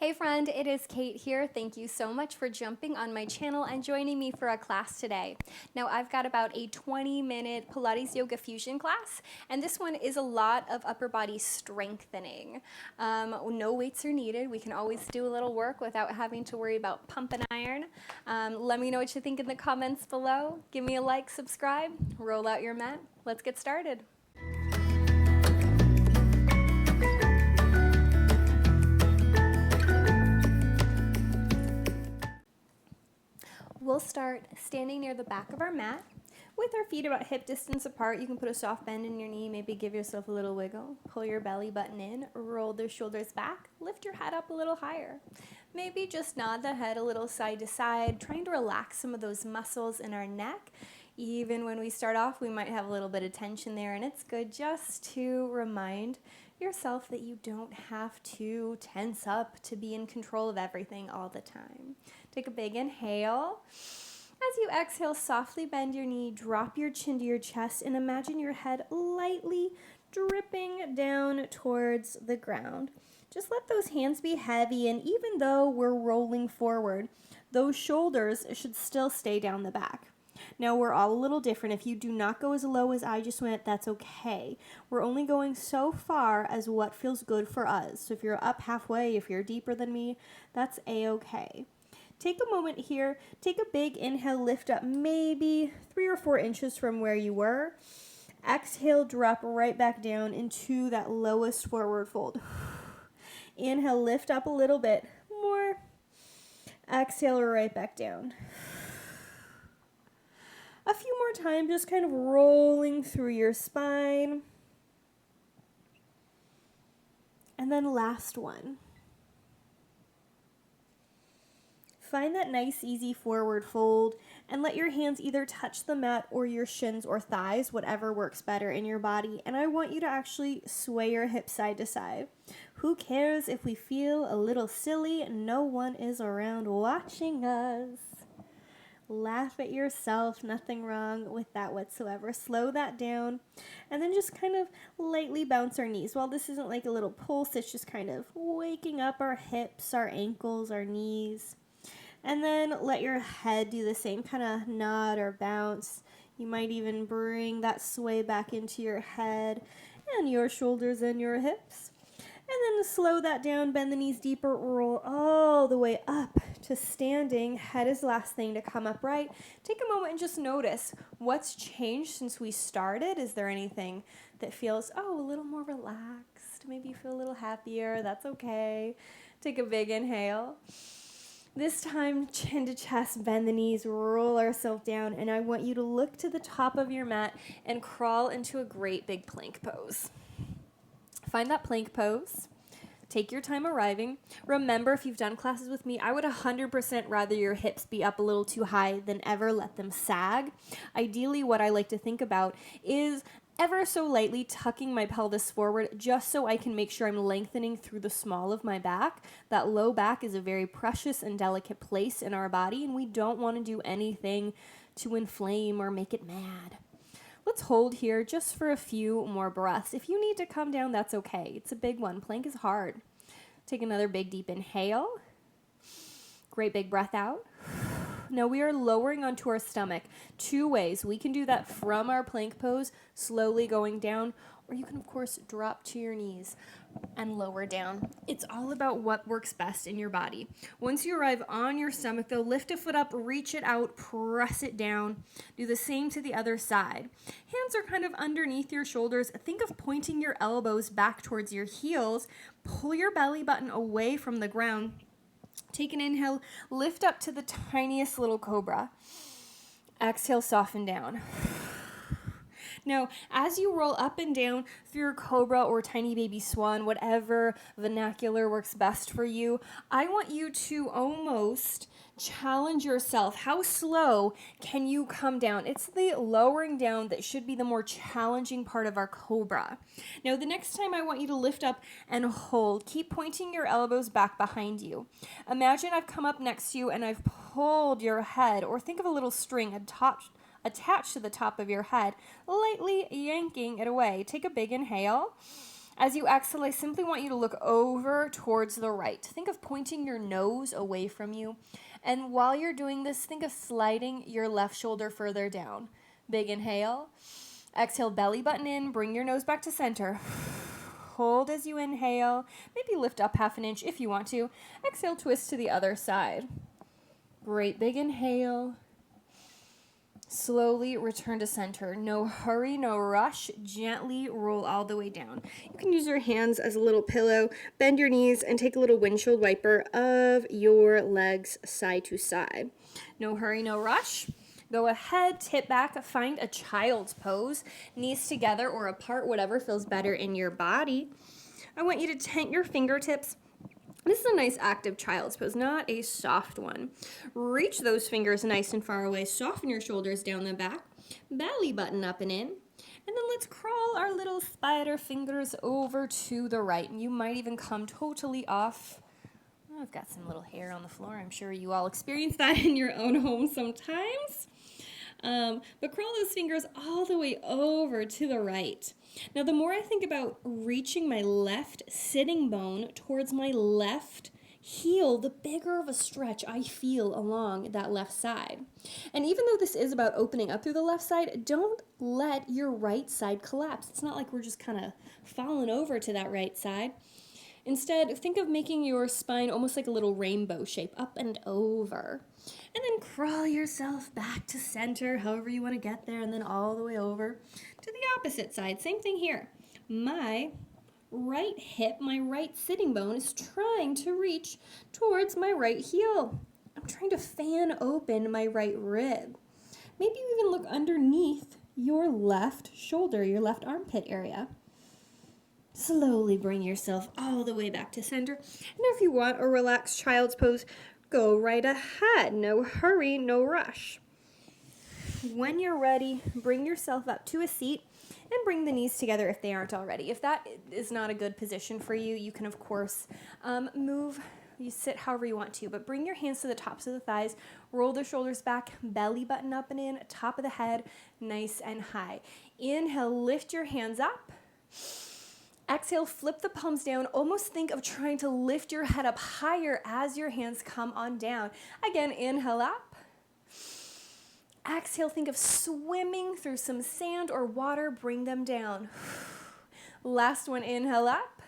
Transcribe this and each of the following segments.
Hey friend, it is Kate here. Thank you so much for jumping on my channel and joining me for a class today. Now I've got about a 20-minute Pilates Yoga Fusion class, and this one is a lot of upper body strengthening. No weights are needed. We can always do a little work without having to worry about pump and iron. Let me know what you think in the comments below. Give me a like, subscribe, roll out your mat. Let's get started. We'll start standing near the back of our mat with our feet about hip distance apart. You can put a soft bend in your knee, maybe give yourself a little wiggle. Pull your belly button in, roll the shoulders back, lift your head up a little higher. Maybe just nod the head a little side to side, trying to relax some of those muscles in our neck. Even when we start off, we might have a little bit of tension there, and it's good just to remind yourself that you don't have to tense up to be in control of everything all the time. Take a big inhale. As you exhale, softly bend your knee, drop your chin to your chest, and imagine your head lightly dripping down towards the ground. Just let those hands be heavy, and even though we're rolling forward, those shoulders should still stay down the back. Now, we're all a little different. If you do not go as low as I just went, that's okay. We're only going so far as what feels good for us. So if you're up halfway, if you're deeper than me, that's a-okay. Take a moment here, take a big inhale, lift up maybe 3 or 4 inches from where you were. Exhale, drop right back down into that lowest forward fold. Inhale, lift up a little bit more. Exhale, right back down. A few more times, just kind of rolling through your spine. And then last one. Find that nice, easy forward fold and let your hands either touch the mat or your shins or thighs, whatever works better in your body. And I want you to actually sway your hips side to side. Who cares if we feel a little silly? No one is around watching us. Laugh at yourself, nothing wrong with that whatsoever. Slow that down and then just kind of lightly bounce our knees. While this isn't like a little pulse, it's just kind of waking up our hips, our ankles, our knees. And then let your head do the same kind of nod or bounce. You might even bring that sway back into your head and your shoulders and your hips. And then slow that down, bend the knees deeper, roll all the way up to standing. Head is the last thing to come upright. Take a moment and just notice what's changed since we started. Is there anything that feels, a little more relaxed? Maybe you feel a little happier. That's okay. Take a big inhale. This time, chin to chest, bend the knees, roll ourselves down, and I want you to look to the top of your mat and crawl into a great big plank pose. Find that plank pose. Take your time arriving. Remember, if you've done classes with me, I would 100% rather your hips be up a little too high than ever let them sag. Ideally, what I like to think about is ever so lightly tucking my pelvis forward just so I can make sure I'm lengthening through the small of my back. That low back is a very precious and delicate place in our body, and we don't want to do anything to inflame or make it mad. Let's hold here just for a few more breaths. If you need to come down, that's okay. It's a big one. Plank is hard. Take another big deep inhale. Great big breath out. Now we are lowering onto our stomach 2 ways. We can do that from our plank pose, slowly going down, or you can, of course, drop to your knees and lower down. It's all about what works best in your body. Once you arrive on your stomach, though, lift a foot up, reach it out, press it down. Do the same to the other side. Hands are kind of underneath your shoulders. Think of pointing your elbows back towards your heels. Pull your belly button away from the ground. Take an inhale, lift up to the tiniest little cobra. Exhale, soften down. Now, as you roll up and down through your cobra or tiny baby swan, whatever vernacular works best for you, I want you to almost challenge yourself. How slow can you come down? It's the lowering down that should be the more challenging part of our cobra. Now, the next time I want you to lift up and hold. Keep pointing your elbows back behind you. Imagine I've come up next to you and I've pulled your head, or think of a little string attached to the top of your head, lightly yanking it away. Take a big inhale. As you exhale, I simply want you to look over towards the right. Think of pointing your nose away from you. And while you're doing this, think of sliding your left shoulder further down. Big inhale. Exhale, belly button in. Bring your nose back to center. Hold as you inhale. Maybe lift up half an inch if you want to. Exhale, twist to the other side. Great big inhale. Slowly return to center. No hurry, no rush. Gently roll all the way down. You can use your hands as a little pillow. Bend your knees and take a little windshield wiper of your legs side to side. No hurry, no rush. Go ahead, tip back, find a child's pose. Knees together or apart, whatever feels better in your body. I want you to tent your fingertips. This is a nice active child's pose, not a soft one. Reach those fingers nice and far away. Soften your shoulders down the back. Belly button up and in. And then let's crawl our little spider fingers over to the right. And you might even come totally off. Oh, I've got some little hair on the floor. I'm sure you all experience that in your own home sometimes. But crawl those fingers all the way over to the right. Now, the more I think about reaching my left sitting bone towards my left heel, the bigger of a stretch I feel along that left side. And even though this is about opening up through the left side, don't let your right side collapse. It's not like we're just kind of falling over to that right side. Instead, think of making your spine almost like a little rainbow shape, up and over. And then crawl yourself back to center, however you want to get there, and then all the way over to the opposite side. Same thing here. My right hip, my right sitting bone is trying to reach towards my right heel. I'm trying to fan open my right rib. Maybe you even look underneath your left shoulder, your left armpit area. Slowly bring yourself all the way back to center. And if you want a relaxed child's pose, go right ahead. No hurry, no rush. When you're ready, bring yourself up to a seat and bring the knees together if they aren't already. If that is not a good position for you, you can, of course, move. You sit however you want to, but bring your hands to the tops of the thighs, roll the shoulders back, belly button up and in, top of the head, nice and high. Inhale, lift your hands up. Exhale, flip the palms down. Almost think of trying to lift your head up higher as your hands come on down. Again, inhale up. Exhale, think of swimming through some sand or water. Bring them down. Last one, inhale up.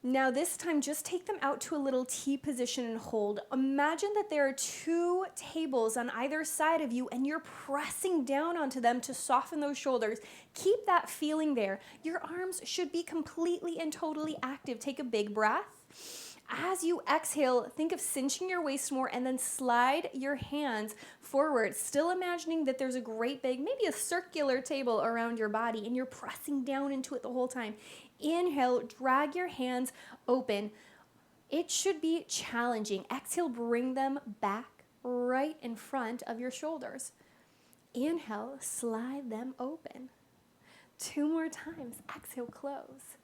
Now this time, just take them out to a little T position and hold. Imagine that there are 2 tables on either side of you and you're pressing down onto them to soften those shoulders. Keep that feeling there. Your arms should be completely and totally active. Take a big breath. As you exhale, think of cinching your waist more and then slide your hands forward, still imagining that there's a great big, maybe a circular table around your body and you're pressing down into it the whole time. Inhale, drag your hands open. It should be challenging. Exhale, bring them back right in front of your shoulders. Inhale, slide them open. 2 more times. Exhale, close.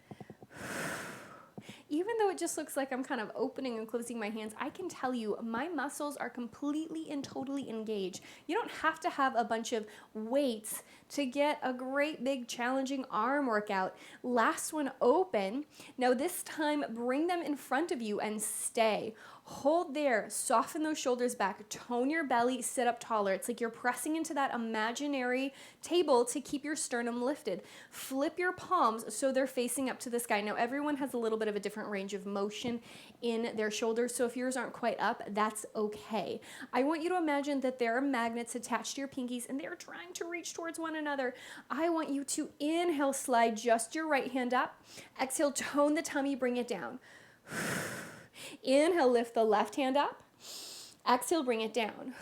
Even though it just looks like I'm kind of opening and closing my hands, I can tell you my muscles are completely and totally engaged. You don't have to have a bunch of weights to get a great big challenging arm workout. Last one, open. Now this time, bring them in front of you and stay. Hold there, soften those shoulders back, tone your belly, sit up taller. It's like you're pressing into that imaginary table to keep your sternum lifted. Flip your palms so they're facing up to the sky. Now everyone has a little bit of a different range of motion in their shoulders, so if yours aren't quite up, that's okay. I want you to imagine that there are magnets attached to your pinkies and they're trying to reach towards one another. I want you to inhale, slide just your right hand up. Exhale, tone the tummy, bring it down. Inhale, lift the left hand up. Exhale, bring it down.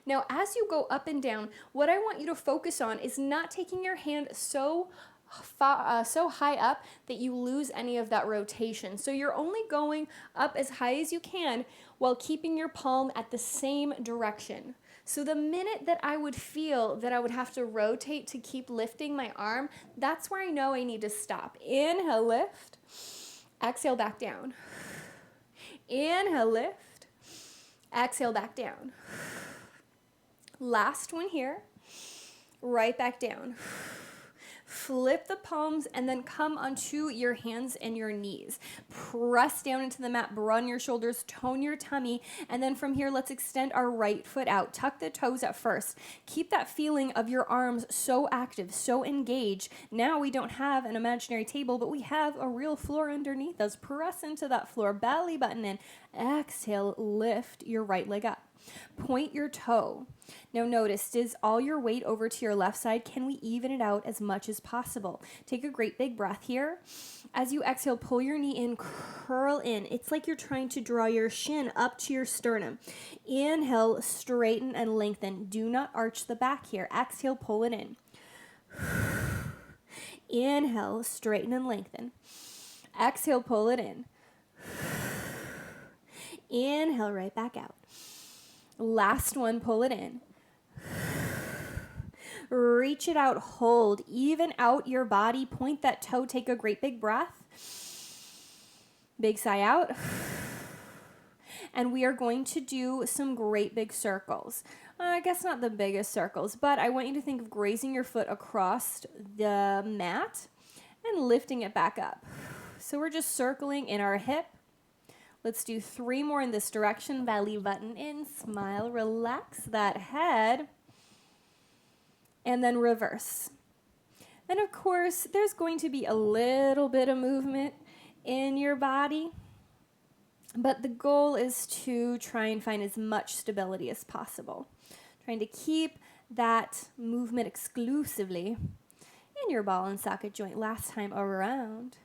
Now, as you go up and down, what I want you to focus on is not taking your hand so high up that you lose any of that rotation. So you're only going up as high as you can while keeping your palm at the same direction. So the minute that I would feel that I would have to rotate to keep lifting my arm, that's where I know I need to stop. Inhale, lift. Exhale, back down. Inhale, lift. Exhale, back down. Last one here. Right back down. Flip the palms and then come onto your hands and your knees. Press down into the mat, broaden your shoulders, tone your tummy, and then from here, let's extend our right foot out. Tuck the toes at first. Keep that feeling of your arms so active, so engaged. Now we don't have an imaginary table, but we have a real floor underneath us. Press into that floor, belly button in. Exhale, lift your right leg up. Point your toe. Now notice, is all your weight over to your left side? Can we even it out as much as possible? Take a great big breath here. As you exhale, pull your knee in, curl in. It's like you're trying to draw your shin up to your sternum. Inhale, straighten and lengthen. Do not arch the back here. Exhale, pull it in. Inhale, straighten and lengthen. Exhale, pull it in. Inhale, right back out. Last one, pull it in. Reach it out, hold, even out your body, point that toe, take a great big breath. Big sigh out. And we are going to do some great big circles. I guess not the biggest circles, but I want you to think of grazing your foot across the mat and lifting it back up. So we're just circling in our hip. Let's do 3 more in this direction. Belly button in, smile, relax that head, and then reverse. And of course, there's going to be a little bit of movement in your body, but the goal is to try and find as much stability as possible. Trying to keep that movement exclusively in your ball and socket joint. Last time around.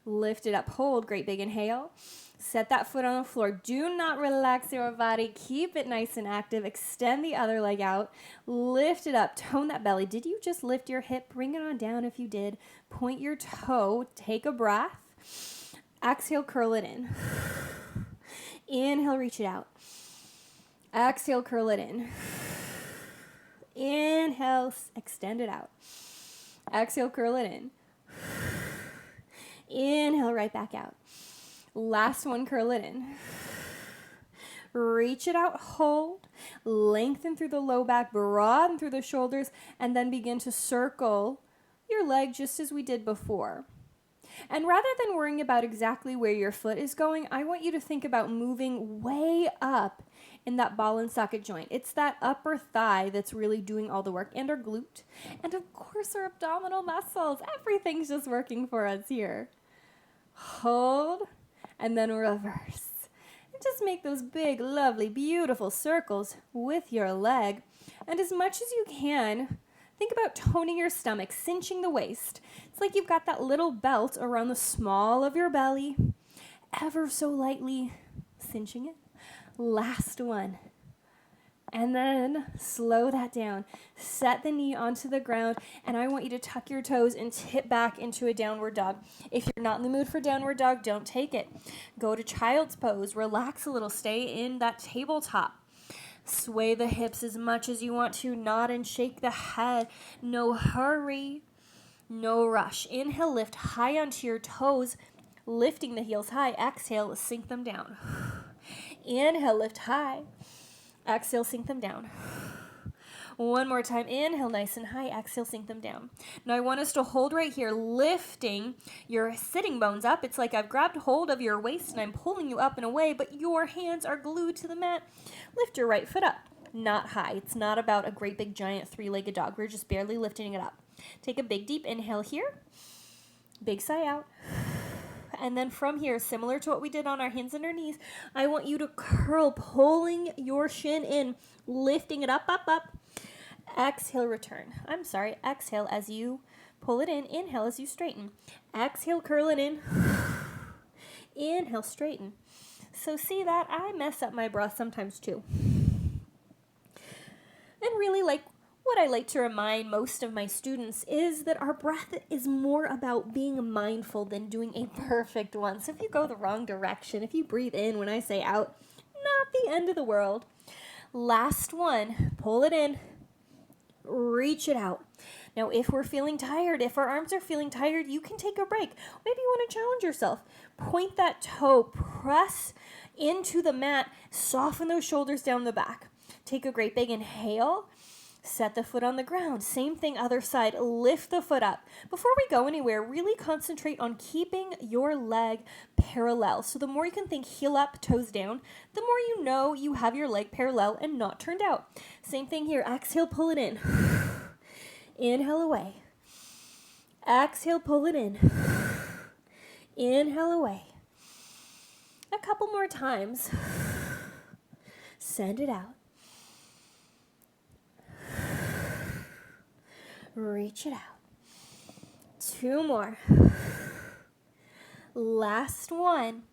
Lift it up, hold, great big inhale. Set that foot on the floor. Do not relax your body. Keep it nice and active. Extend the other leg out. Lift it up. Tone that belly. Did you just lift your hip? Bring it on down if you did. Point your toe. Take a breath. Exhale, curl it in. Inhale, reach it out. Exhale, curl it in. Inhale, extend it out. Exhale, curl it in. Inhale, right back out. Last one, curl it in. Reach it out, hold. Lengthen through the low back, broaden through the shoulders, and then begin to circle your leg just as we did before. And rather than worrying about exactly where your foot is going, I want you to think about moving way up in that ball and socket joint. It's that upper thigh that's really doing all the work, and our glute, and of course our abdominal muscles. Everything's just working for us here. Hold, and then reverse. And just make those big, lovely, beautiful circles with your leg. And as much as you can, think about toning your stomach, cinching the waist. It's like you've got that little belt around the small of your belly, ever so lightly cinching it. Last one. And then slow that down. Set the knee onto the ground, and I want you to tuck your toes and tip back into a downward dog. If you're not in the mood for downward dog, don't take it. Go to child's pose. Relax a little. Stay in that tabletop. Sway the hips as much as you want to. Nod and shake the head. No hurry. No rush. Inhale, lift high onto your toes, lifting the heels high. Exhale, sink them down. Inhale, lift high. Exhale, sink them down. One more time. Inhale, nice and high. Exhale, sink them down. Now I want us to hold right here, lifting your sitting bones up. It's like I've grabbed hold of your waist and I'm pulling you up and away, but your hands are glued to the mat. Lift your right foot up. Not high. It's not about a great big giant 3-legged dog. We're just barely lifting it up. Take a big deep inhale here. Big sigh out. And then from here, similar to what we did on our hands and our knees, I want you to curl, pulling your shin in, lifting it up, up, up. Exhale, return. Exhale as you pull it in. Inhale as you straighten. Exhale, curl it in. Inhale, straighten. So see that? I mess up my breath sometimes too. And really, what I like to remind most of my students is that our breath is more about being mindful than doing a perfect one. So if you go the wrong direction, if you breathe in when I say out, not the end of the world. Last one, pull it in, reach it out. Now, if we're feeling tired, if our arms are feeling tired, you can take a break. Maybe you want to challenge yourself. Point that toe, press into the mat, soften those shoulders down the back. Take a great big inhale. Set the foot on the ground. Same thing, other side. Lift the foot up. Before we go anywhere, really concentrate on keeping your leg parallel. So the more you can think heel up, toes down, the more you know you have your leg parallel and not turned out. Same thing here. Exhale, pull it in. Inhale away. Exhale, pull it in. Inhale away. A couple more times. Send it out. Reach it out. 2 more. Last one.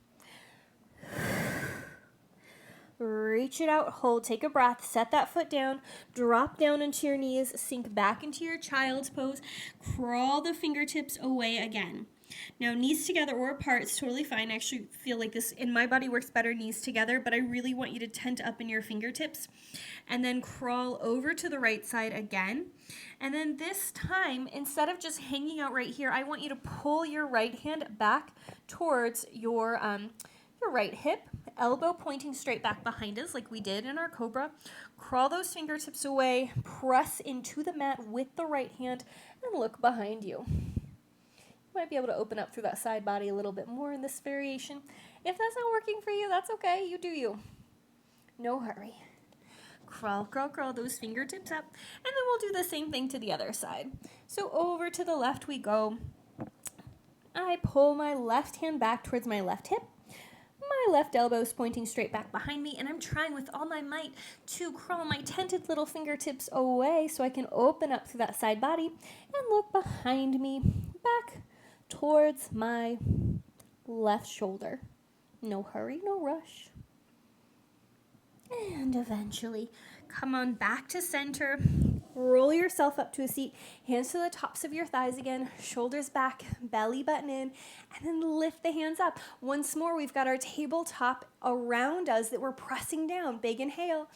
Reach it out, hold, take a breath, set that foot down, drop down into your knees, sink back into your child's pose, crawl the fingertips away again. Now, knees together or apart is totally fine. I actually feel like this in my body works better knees together, but I really want you to tent up in your fingertips and then crawl over to the right side again. And then this time, instead of just hanging out right here, I want you to pull your right hand back towards your right hip, elbow pointing straight back behind us like we did in our cobra. Crawl those fingertips away, press into the mat with the right hand, and look behind you. You might be able to open up through that side body a little bit more in this variation. If that's not working for you, that's okay. You do you. No hurry. Crawl, crawl, crawl those fingertips up, and then we'll do the same thing to the other side. So over to the left we go. I pull my left hand back towards my left hip. My left elbow is pointing straight back behind me, and I'm trying with all my might to crawl my tented little fingertips away so I can open up through that side body and look behind me, back towards my left shoulder. No hurry, no rush. And eventually, come on back to center. Roll yourself up to a seat, hands to the tops of your thighs again, shoulders back, belly button in, and then lift the hands up. Once more, we've got our tabletop around us that we're pressing down. Big inhale.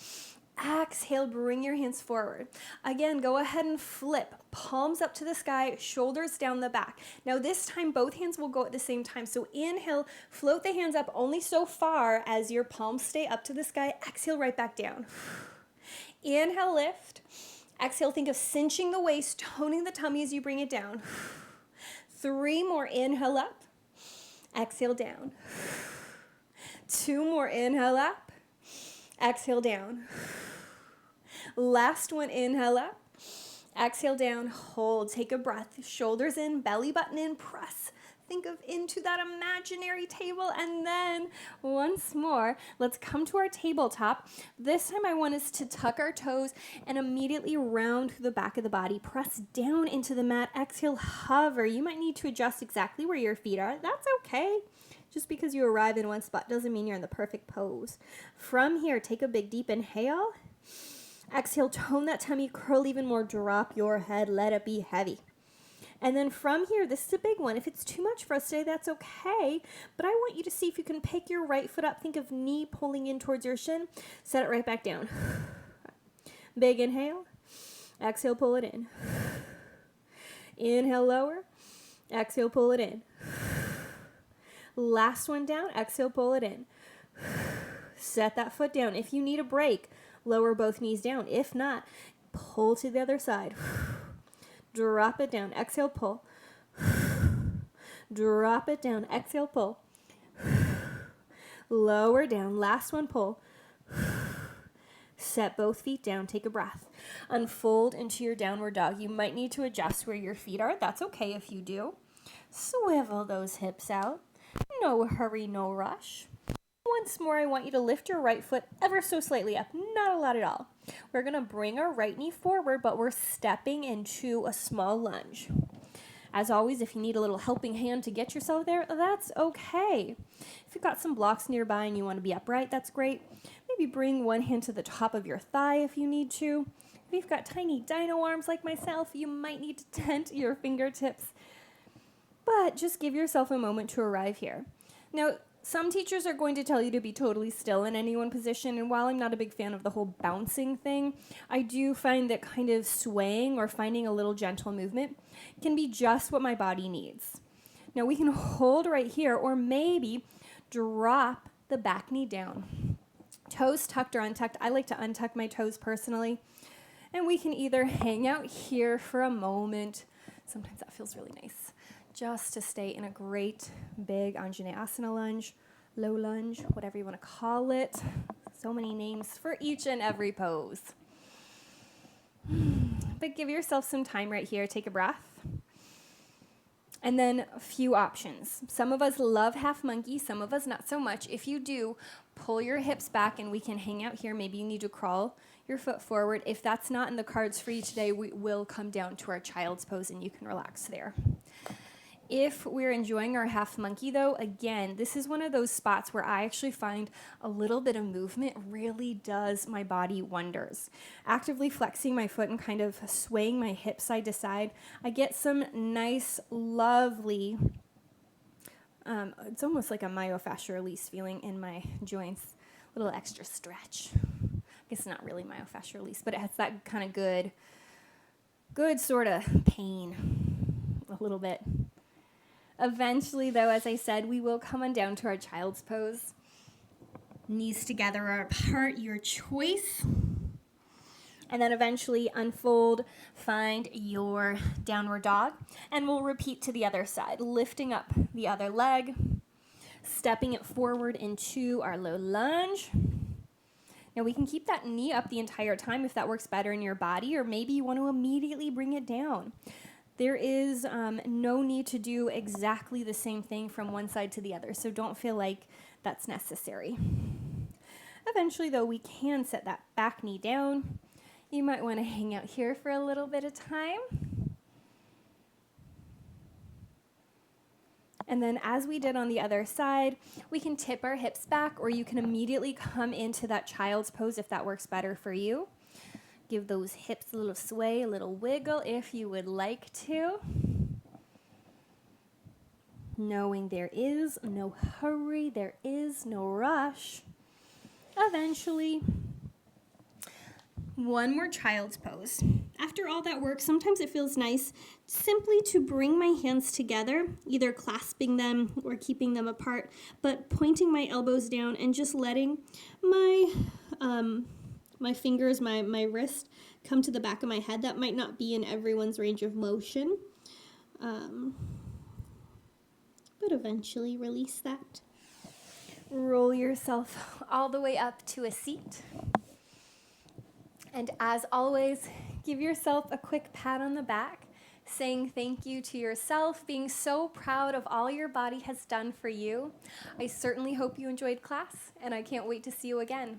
Exhale, bring your hands forward. Again, go ahead and flip. Palms up to the sky, shoulders down the back. Now this time, both hands will go at the same time. So inhale, float the hands up only so far as your palms stay up to the sky. Exhale, right back down. Inhale, lift. Exhale, think of cinching the waist, toning the tummy as you bring it down. 3 more, inhale up. Exhale, down. 2 more, inhale up. Exhale, down. Last one, inhale up. Exhale, down, hold, take a breath. Shoulders in, belly button in, press. Think of into that imaginary table, and then once more, let's come to our tabletop. This time I want us to tuck our toes and immediately round through the back of the body. Press down into the mat. Exhale, hover. You might need to adjust exactly where your feet are. That's okay. Just because you arrive in one spot doesn't mean you're in the perfect pose. From here, take a big deep inhale. Exhale, tone that tummy, curl even more, drop your head, let it be heavy. And then from here, this is a big one. If it's too much for us today, that's okay. But I want you to see if you can pick your right foot up. Think of knee pulling in towards your shin. Set it right back down. Big inhale. Exhale, pull it in. Inhale, lower. Exhale, pull it in. Last one down. Exhale, pull it in. Set that foot down. If you need a break, lower both knees down. If not, pull to the other side. Drop it down. Exhale, pull. Drop it down. Exhale, pull. Lower down. Last one, pull. Set both feet down. Take a breath. Unfold into your downward dog. You might need to adjust where your feet are. That's okay if you do. Swivel those hips out. No hurry, no rush. Once more, I want you to lift your right foot ever so slightly up. Not a lot at all. We're going to bring our right knee forward, but we're stepping into a small lunge. As always, if you need a little helping hand to get yourself there, that's okay. If you've got some blocks nearby and you want to be upright, that's great. Maybe bring one hand to the top of your thigh if you need to. If you've got tiny dino arms like myself, you might need to tent your fingertips. But just give yourself a moment to arrive here. Now, some teachers are going to tell you to be totally still in any one position, and while I'm not a big fan of the whole bouncing thing, I do find that kind of swaying or finding a little gentle movement can be just what my body needs. Now, we can hold right here, or maybe drop the back knee down. Toes tucked or untucked. I like to untuck my toes personally. And we can either hang out here for a moment. Sometimes that feels really nice. Just to stay in a great big Anjaneyasana lunge, low lunge, whatever you want to call it. So many names for each and every pose. But give yourself some time right here. Take a breath. And then a few options. Some of us love half monkey, some of us not so much. If you do, pull your hips back and we can hang out here. Maybe you need to crawl your foot forward. If that's not in the cards for you today, we will come down to our child's pose and you can relax there. If we're enjoying our half monkey though, again, this is one of those spots where I actually find a little bit of movement really does my body wonders. Actively flexing my foot and kind of swaying my hip side to side, I get some nice, lovely, it's almost like a myofascial release feeling in my joints, a little extra stretch. I guess not really myofascial release, but it has that kind of good sort of pain, a little bit. Eventually, though, as I said, we will come on down to our child's pose. Knees together or apart, your choice. And then eventually unfold, find your downward dog, and we'll repeat to the other side, lifting up the other leg, stepping it forward into our low lunge. Now we can keep that knee up the entire time if that works better in your body, or maybe you want to immediately bring it down. There is no need to do exactly the same thing from one side to the other, so don't feel like that's necessary. Eventually, though, we can set that back knee down. You might want to hang out here for a little bit of time. And then as we did on the other side, we can tip our hips back, or you can immediately come into that child's pose if that works better for you. Give those hips a little sway, a little wiggle if you would like to. Knowing there is no hurry, there is no rush. Eventually, one more child's pose. After all that work, sometimes it feels nice simply to bring my hands together, either clasping them or keeping them apart, but pointing my elbows down and just letting my fingers, my wrist, come to the back of my head. That might not be in everyone's range of motion, but eventually release that. Roll yourself all the way up to a seat. And as always, give yourself a quick pat on the back, saying thank you to yourself, being so proud of all your body has done for you. I certainly hope you enjoyed class, and I can't wait to see you again.